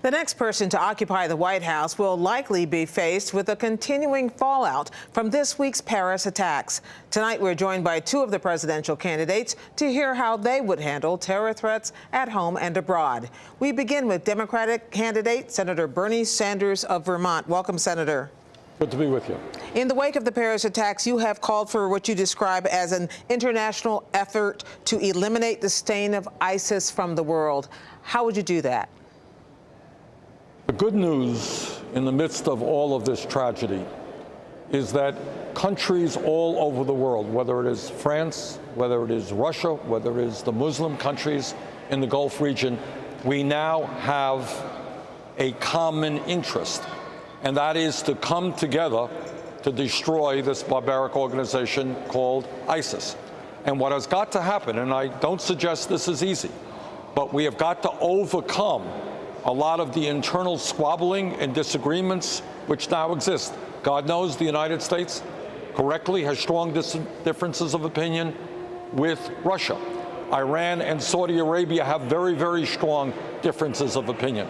The next person to occupy the White House will likely be faced with a continuing fallout from this week's Paris attacks. Tonight, we're joined by two of the presidential candidates to hear how they would handle terror threats at home and abroad. We begin with Democratic candidate Senator Bernie Sanders of Vermont. Welcome, Senator. Good to be with you. In the wake of the Paris attacks, you have called for what you describe as an international effort to eliminate the stain of ISIS from the world. How would you do that? The good news in the midst of all of this tragedy is that countries all over the world, whether it is France, whether it is Russia, whether it is the Muslim countries in the Gulf region, we now have a common interest, and that is to come together to destroy this barbaric organization called ISIS. And what has got to happen, and I don't suggest this is easy, but we have got to overcome a lot of the internal squabbling and disagreements which now exist. God knows the United States correctly has strong differences of opinion with Russia. Iran and Saudi Arabia have very, very strong differences of opinion.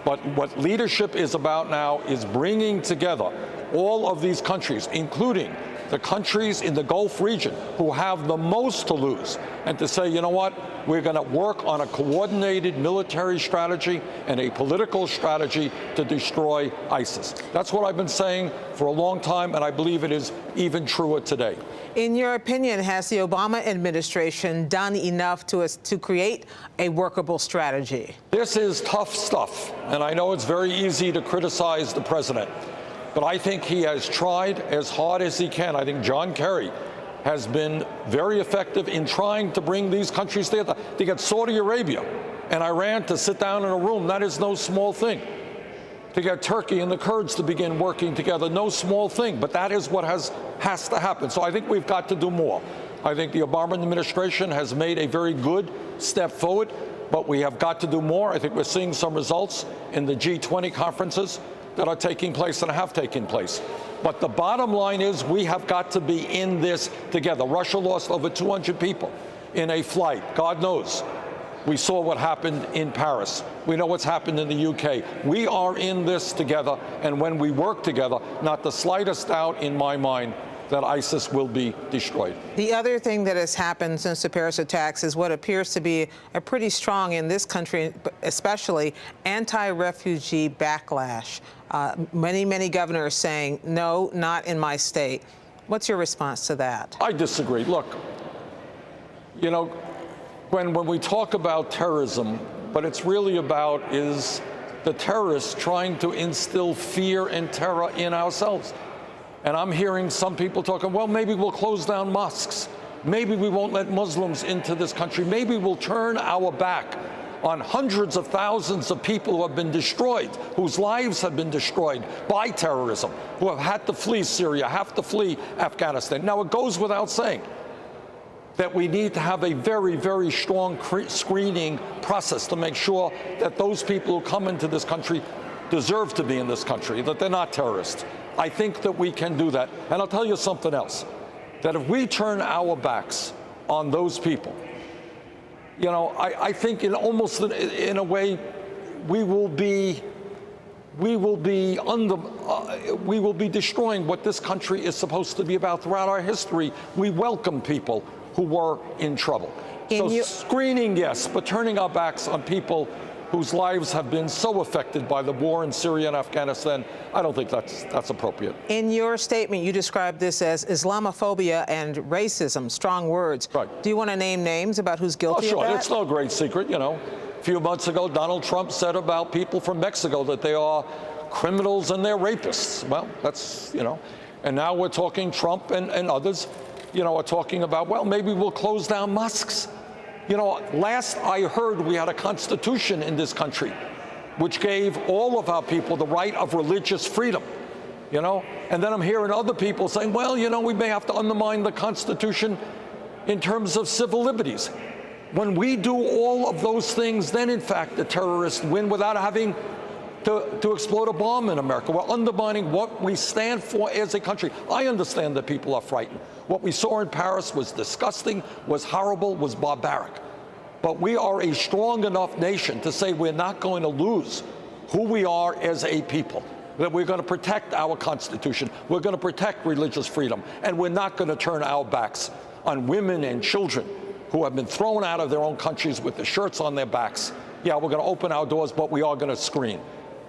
But what leadership is about now is bringing together all of these countries, including the countries in the Gulf region who have the most to lose, and to say, you know what, we're going to work on a coordinated military strategy and a political strategy to destroy ISIS. That's what I've been saying for a long time, and I believe it is even truer today. In your opinion, has the Obama administration done enough to create a workable strategy? This is tough stuff, and I know it's very easy to criticize the president. But I think he has tried as hard as he can. I think John Kerry has been very effective in trying to bring these countries together. To get Saudi Arabia and Iran to sit down in a room, that is no small thing. To get Turkey and the Kurds to begin working together, no small thing. But that is what has to happen. So I think we've got to do more. I think the Obama administration has made a very good step forward, but we have got to do more. I think we're seeing some results in the G20 conferences that are taking place and have taken place. But the bottom line is we have got to be in this together. Russia lost over 200 people in a flight. God knows. We saw what happened in Paris. We know what's happened in the UK. We are in this together, and when we work together, not the slightest doubt in my mind that ISIS will be destroyed. The other thing that has happened since the Paris attacks is what appears to be a pretty strong, in this country especially, anti-refugee backlash. Many governors saying, no, not in my state. What's your response to that? I disagree. Look, you know, when we talk about terrorism, what it's really about is the terrorists trying to instill fear and terror in ourselves. And I'm hearing some people talking, well, maybe we'll close down mosques. Maybe we won't let Muslims into this country. Maybe we'll turn our back on hundreds of thousands of people who have been destroyed, whose lives have been destroyed by terrorism, who have had to flee Syria, have to flee Afghanistan. Now, it goes without saying that we need to have a very, very strong screening process to make sure that those people who come into this country deserve to be in this country, that they're not terrorists. I think that we can do that. And I'll tell you something else, that if we turn our backs on those people, you know, I think in almost in a way, we will be destroying what this country is supposed to be about. Throughout our history, we welcome people who were in trouble. So screening, yes, but turning our backs on people whose lives have been so affected by the war in Syria and Afghanistan, I don't think that's appropriate. In your statement, you described this as Islamophobia and racism, strong words. Right. Do you want to name names about who's guilty of that? It's no great secret, you know. A few months ago, Donald Trump said about people from Mexico that they are criminals and they're rapists. Well, that's, you know. And now we're talking Trump and others, you know, are talking about, well, maybe we'll close down mosques. You know, last I heard, we had a constitution in this country which gave all of our people the right of religious freedom, you know? And then I'm hearing other people saying, well, you know, we may have to undermine the Constitution in terms of civil liberties. When we do all of those things, then, in fact, the terrorists win without having to explode a bomb in America. We're undermining what we stand for as a country. I understand that people are frightened. What we saw in Paris was disgusting, was horrible, was barbaric. But we are a strong enough nation to say we're not going to lose who we are as a people, that we're going to protect our Constitution, we're going to protect religious freedom, and we're not going to turn our backs on women and children who have been thrown out of their own countries with the shirts on their backs. Yeah, we're going to open our doors, but we are going to screen.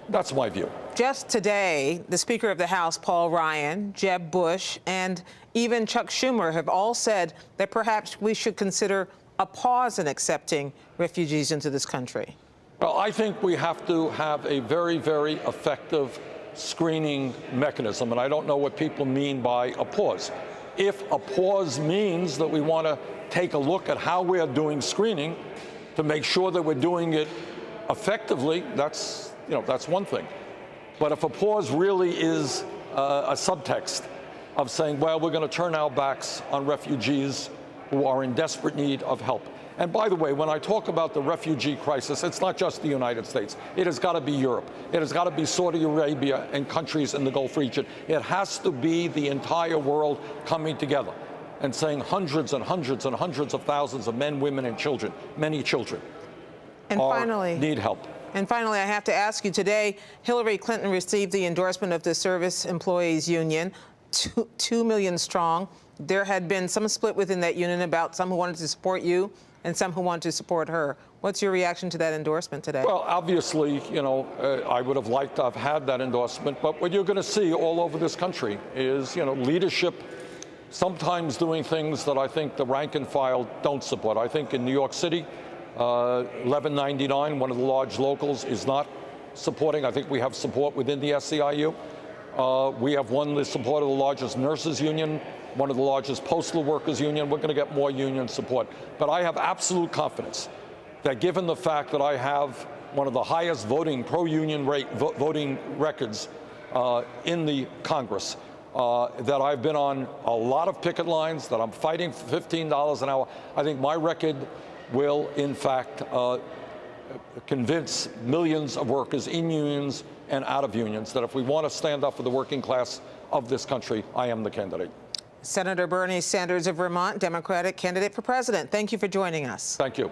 That's my view. Just today, the Speaker of the House, Paul Ryan, Jeb Bush, and even Chuck Schumer have all said that perhaps we should consider a pause in accepting refugees into this country. Well, I think we have to have a very, very effective screening mechanism, and I don't know what people mean by a pause. If a pause means that we want to take a look at how we are doing screening to make sure that we're doing it effectively, that's one thing. But if a pause really is a subtext of saying, well, we're going to turn our backs on refugees who are in desperate need of help. And by the way, when I talk about the refugee crisis, it's not just the United States. It has got to be Europe. It has got to be Saudi Arabia and countries in the Gulf region. It has to be the entire world coming together and saying hundreds and hundreds and hundreds of thousands of men, women, and children, many children, need help. And finally, I have to ask you, today, Hillary Clinton received the endorsement of the Service Employees Union, 2 million strong. There had been some split within that union about some who wanted to support you and some who wanted to support her. What's your reaction to that endorsement today? Well, obviously, I would have liked to have had that endorsement, but what you're going to see all over this country is, leadership sometimes doing things that I think the rank and file don't support. I think in New York City, 1199, one of the large locals, is not supporting. I think we have support within the SEIU. We have won the support of the largest nurses union, one of the largest postal workers union. We're going to get more union support. But I have absolute confidence that given the fact that I have one of the highest voting pro-union voting records in the Congress, that I've been on a lot of picket lines, that I'm fighting for $15 an hour, I think my record will, in fact, convince millions of workers in unions and out of unions that if we want to stand up for the working class of this country, I am the candidate. Senator Bernie Sanders of Vermont, Democratic candidate for president. Thank you for joining us. Thank you.